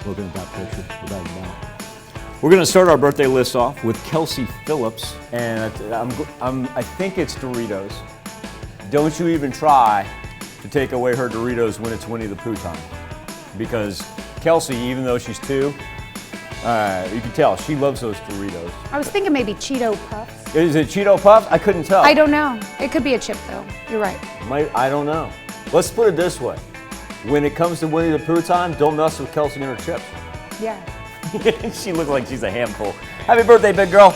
looking at that picture, without a doubt. We're going to start our birthday list off with Kelsey Phillips, and I think it's Doritos. Don't you even try to take away her Doritos when it's Winnie the Pooh time. Because Kelsey, even though she's 2, you can tell she loves those Doritos. I was thinking maybe Cheeto Puffs. Is it Cheeto Puffs? I couldn't tell. I don't know. It could be a chip though. You're right. I don't know. Let's put it this way. When it comes to Winnie the Pooh time, don't mess with Kelsey and her chips. Yeah. She looks like she's a handful. Happy birthday, big girl.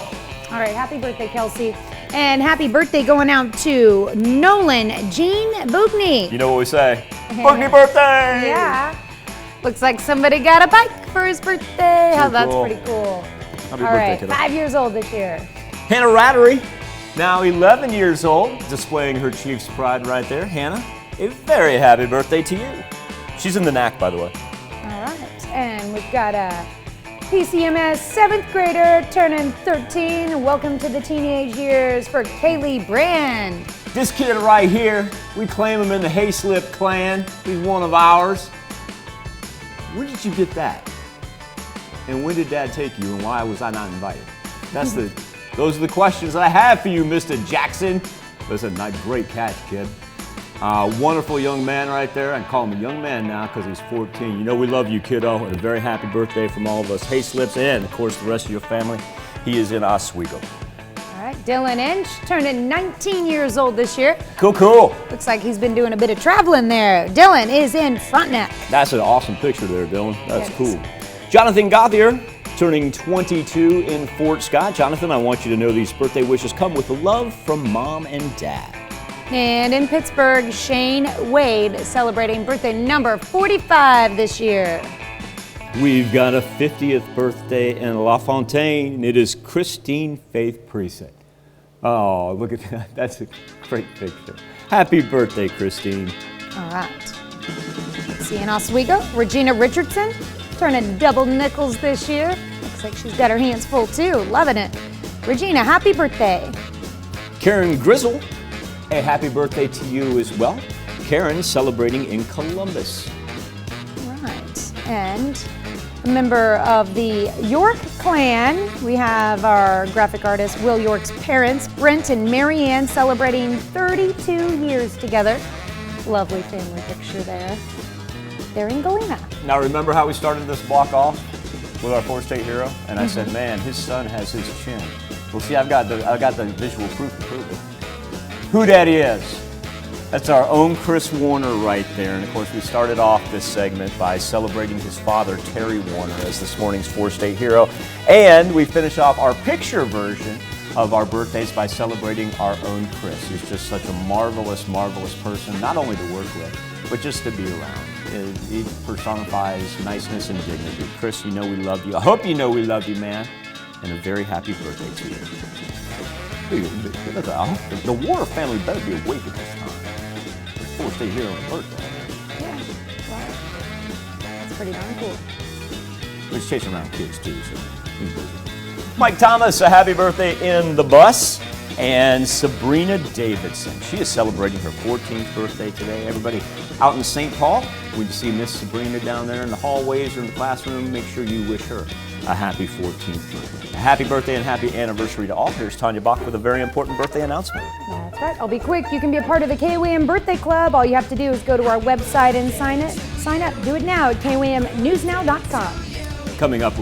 All right, happy birthday, Kelsey. And happy birthday going out to Nolan Jean Boukney. You know what we say? Boukney birthday! Yeah. Looks like somebody got a bike for his birthday. Pretty That's cool. pretty cool. Happy All birthday, right, kiddo. 5 years old this year. Hannah Rattery, now 11 years old, displaying her Chiefs pride right there. Hannah, a very happy birthday to you. She's in the knack, by the way. All right, and we've got a PCMS 7th grader turning 13. Welcome to the teenage years for Kaylee Brand. This kid right here, we claim him in the Hayslip clan. He's one of ours. Where did you get that? And when did Dad take you, and why was I not invited? Those are the questions I have for you, Mr. Jackson. Listen, great catch, kid. Wonderful young man right there. I call him a young man now because he's 14. You know we love you, kiddo. And a very happy birthday from all of us Hayslips and, of course, the rest of your family. He is in Oswego. All right, Dylan Inch turning 19 years old this year. Cool, cool. Looks like he's been doing a bit of traveling there. Dylan is in Frontenac. That's an awesome picture there, Dylan. That's Yes. cool. Jonathan Gothier, turning 22 in Fort Scott. Jonathan, I want you to know these birthday wishes come with love from Mom and Dad. And in Pittsburgh, Shane Wade celebrating birthday number 45 this year. We've got a 50th birthday in La Fontaine. It is Christine Faith Precinct. Oh, look at that. That's a great picture. Happy birthday, Christine. All right. Let's see, in Oswego, Regina Richardson turning double nickels this year. Looks like she's got her hands full too. Loving it. Regina, happy birthday. Karen Grizzle, a happy birthday to you as well. Karen celebrating in Columbus. Right. And a member of the York clan, we have our graphic artist Will York's parents, Brent and Marianne, celebrating 32 years together. Lovely family picture there. They're in Galena. Now remember how we started this block off with our 4-state hero? And I said, man, his son has his chin. Well, see, I've got the visual proof to prove it. Who Daddy is. That's our own Chris Warner right there. And of course, we started off this segment by celebrating his father, Terry Warner, as this morning's 4-state hero. And we finish off our picture version of our birthdays by celebrating our own Chris. He's just such a marvelous, marvelous person, not only to work with, but just to be around. He personifies niceness and dignity. Chris, you know we love you. I hope you know we love you, man. And a very happy birthday to you. Look, the Warner family better be awake at this time. 4-state hero on a birthday. Yeah, wow. That's pretty darn cool. He's chasing around kids too, so he's busy. Mike Thomas, a happy birthday in the bus. And Sabrina Davidson, she is celebrating her 14th birthday today. Everybody out in St. Paul, when you see Miss Sabrina down there in the hallways or in the classroom, make sure you wish her a happy 14th birthday. A happy birthday and happy anniversary to all. Here's Tanya Bach with a very important birthday announcement. That's right. I'll be quick. You can be a part of the KWM Birthday Club. All you have to do is go to our website and sign up. Do it now at kwmnewsnow.com. Coming up